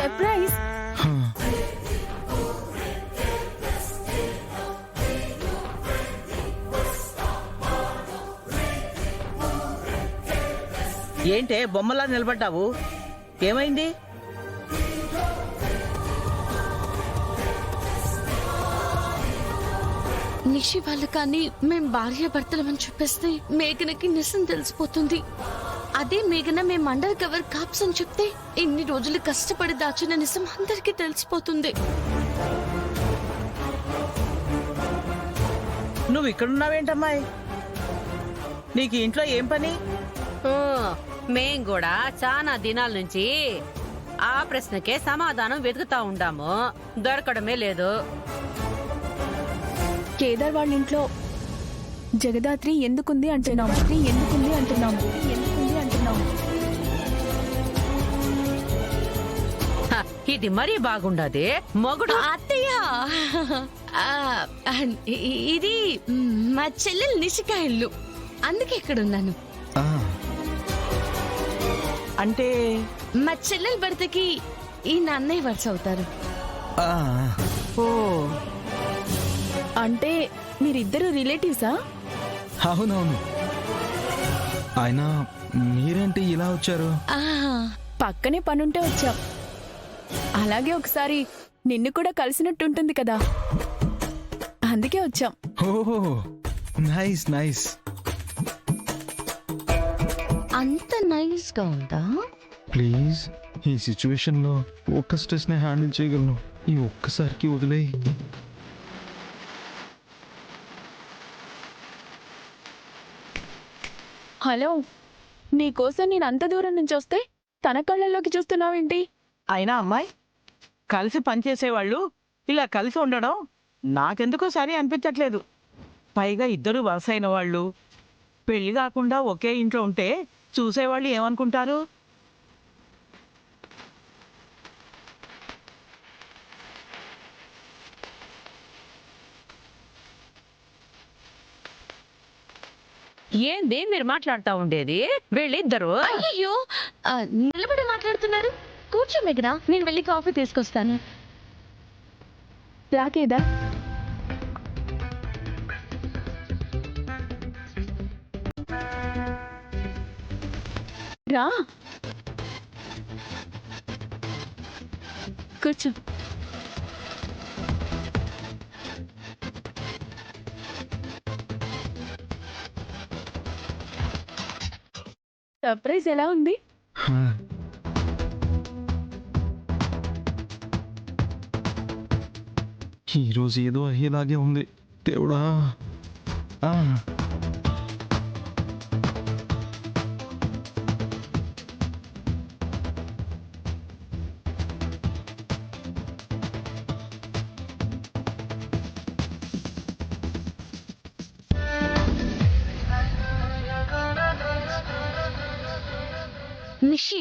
Surprise. ఏంటే బొమ్మలా నిలబడ్డావు? ఏమైంది? నిషి వాళ్ళు కానీ మేం భార్య భర్తలమని చెప్పేస్తే మేఘనకి నిజం తెలిసిపోతుంది. అదే మేఘన మేం అండర్ కవర్ కాప్స్ అని చెప్తే ఇన్ని రోజులు కష్టపడి దాచిన నిజం అందరికీ తెలిసిపోతుంది. నువ్వు ఇక్కడున్నావేంటమ్మాయి? నీకు ఇంట్లో ఏం పని? మేం కూడా చాలా దినాల నుంచి ఆ ప్రశ్నకే సమాధానం వెతుకుతా ఉండాము, దొరకడమే లేదు. కేదార్ వాళ్ళ ఇంట్లో జగదాత్రి ఎందుకుంది అంటున్నాము. ఇది మరీ బాగుండదే మొగుడు. అత్తయ్య, ఇది మా చెల్లెలు నిషిక ఇల్లు, అందుకే ఇక్కడ ఉన్నాను. అంటే మా చెల్లెల భర్తకి ఈ అన్నయ్య వరుస అవుతారు. ఓ, అంటే మీరిద్దరు రిలేటివ్సా? అవునవును. అయినా మీరేంటి ఇలా వచ్చారు? పక్కనే పనుంటే వచ్చాం. అలాగే ఒకసారి నిన్ను కూడా కలిసినట్టుంటుంది కదా, అందుకే వచ్చాం. ఓహో, నైస్ నైస్. అంత నైస్ గా ఉందా? ప్లీజ్, ఈ సిచ్యువేషన్ లో ఒక్క స్ట్రెస్ ని హ్యాండిల్ చేయగలను. ఈ ఒక్కసారికి వదిలేయి. హలో, నీకోసం నేను అంత దూరం నుంచి వస్తే తన కళ్ళల్లోకి చూస్తున్నావేంటి? అయినా అమ్మాయి, కలిసి పనిచేసేవాళ్ళు ఇలా కలిసి ఉండడం నాకెందుకో సరి అనిపించట్లేదు. పైగా ఇద్దరు వరుసైన వాళ్ళు పెళ్లి కాకుండా ఒకే ఇంట్లో ఉంటే చూసేవాళ్ళు ఏమనుకుంటారు? ఏంది మీరు మాట్లాడుతా ఉండేది? వీళ్ళిద్దరు అయ్యో, నిలబడి మాట్లాడుతున్నారు. కూర్చో మేఘన, నేను వెళ్ళి కాఫీ తీసుకొస్తాను. రా కేదార్. రా, కూర్చో. సర్ప్రైజ్ ఎలా ఉంది? ఈరోజు ఏదో అయ్యేలాగే ఉంది. దేవుడా. నిషి,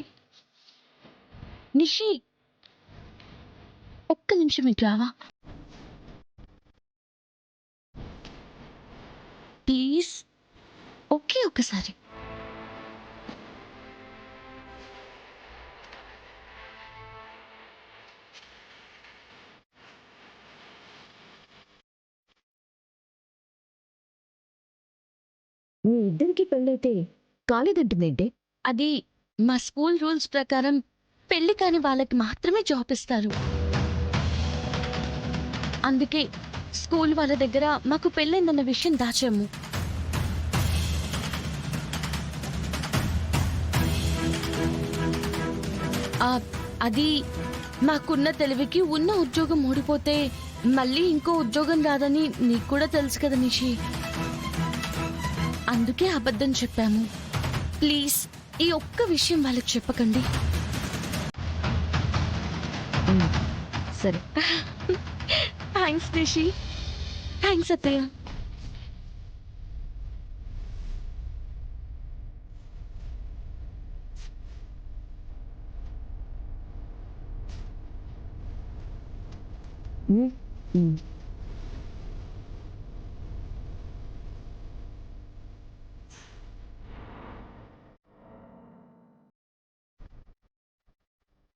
నిషి, ఒక్క నిమిషం ఇటు రావా ప్లీజ్? ఒక్కసారి. మీ ఇద్దరికి పెళ్ళైతే కాలేదంటుందేంటి? అది మా స్కూల్ రూల్స్ ప్రకారం పెళ్లి కాని వాళ్ళకి మాత్రమే జాబ్ ఇస్తారు. అందుకే స్కూల్ వాళ్ళ దగ్గర మాకు పెళ్ళైందన్న విషయం దాచాము. అది మాకున్న తెలివికి ఉన్న ఉద్యోగం ఓడిపోతే మళ్ళీ ఇంకో ఉద్యోగం రాదని నీకు కూడా తెలుసు కదా నిషి. అందుకే అబద్ధం చెప్పాము. ప్లీజ్, ఈ ఒక్క విషయం వాళ్ళకి చెప్పకండి. సరే. థ్యాంక్స్ నిషి. థ్యాంక్స్ అత్తయ్య.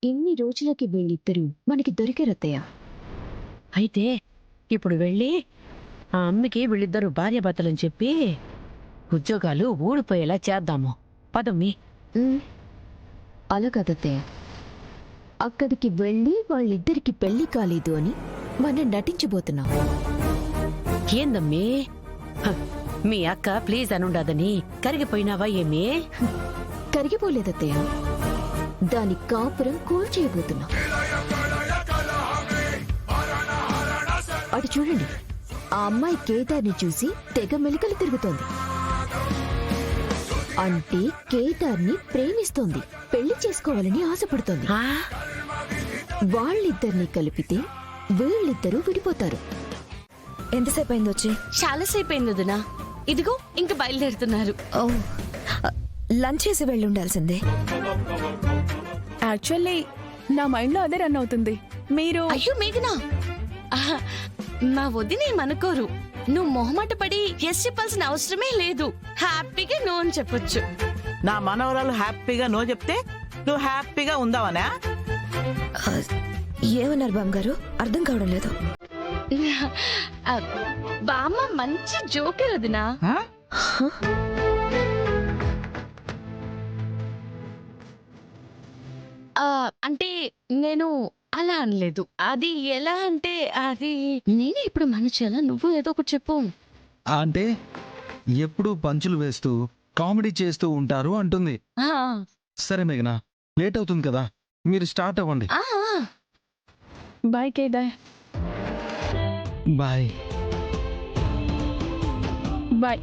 ఇన్ని రోజులకి వీళ్ళిద్దరూ మనకి దొరికారత్తయ్య. అయితే ఇప్పుడు వెళ్ళి ఆ అమ్మకి వీళ్ళిద్దరు భార్యాభర్తలని చెప్పి ఉద్యోగాలు ఊడిపోయేలా చేద్దాము. పదమ్మి. ఉమ్, అలా కదత్తయ్య. అక్కడికి వెళ్ళి వాళ్ళిద్దరికి పెళ్లి కాలేదు అని మనం నటించబోతున్నాం. ఏందమ్మీ హ, మీ అక్క ప్లీజ్ అనుండదని కరిగిపోయినావా ఏమీ? కరిగిపోలేదత్తయ్య. దాని కాపురం కూల్చేయబోతున్నాం. అటు చూడండి, ఆ అమ్మాయి కేదార్ని చూసి తెగ మెలికలు తిరుగుతోంది. అంటే కేదార్ని ప్రేమిస్తోంది, పెళ్లి చేసుకోవాలని ఆశపడుతోంది. ఆ? వాళ్ళిద్దరిని కలిపితే వీళ్ళిద్దరూ విడిపోతారు. ఎంతసేపు అయింది వచ్చి? చాలాసేపు అయింది వదినా. ఇదిగో ఇంక బయలుదేరుతున్నారు. లంచ్ చేసి వెళ్ళి ఉండాల్సిందే. యాక్చువల్లీ నా మైండ్లో అదే రన్ అవుతుంది. మీరు అయ్యో మేఘనా, ఆహా, మా వదినేమనుకోరు. నువ్వు మొహమాట పడి ఎస్ చెప్పాల్సిన అవసరమే లేదు. హ్యాపీగా నో అని చెప్పొచ్చు. నా మనవరాలు హ్యాపీగా నో చెప్తే నువ్వు హ్యాపీగా ఉందావనా? ఏమన్నారు బామ్మగారు? అర్థం కావడం లేదు. ఆ, బామ్మ మంచి జోకర్ వదినా. ఆ? అంటే నేను అలా అనలేదు. అది ఎలా అంటే అది నేనే ఇప్పుడు మనిషిలా, నువ్వు ఏదో ఒకటి చెప్పు. అంటే ఎప్పుడు పంచులు వేస్తూ కామెడీ చేస్తూ ఉంటారు అంటుంది. ఆ, సరే మేఘనా, లేట్ అవుతుంది కదా, మీరు స్టార్ట్ అవ్వండి. ఆ, ఆ. బాయ్ కేదార్. బాయ్. బాయ్.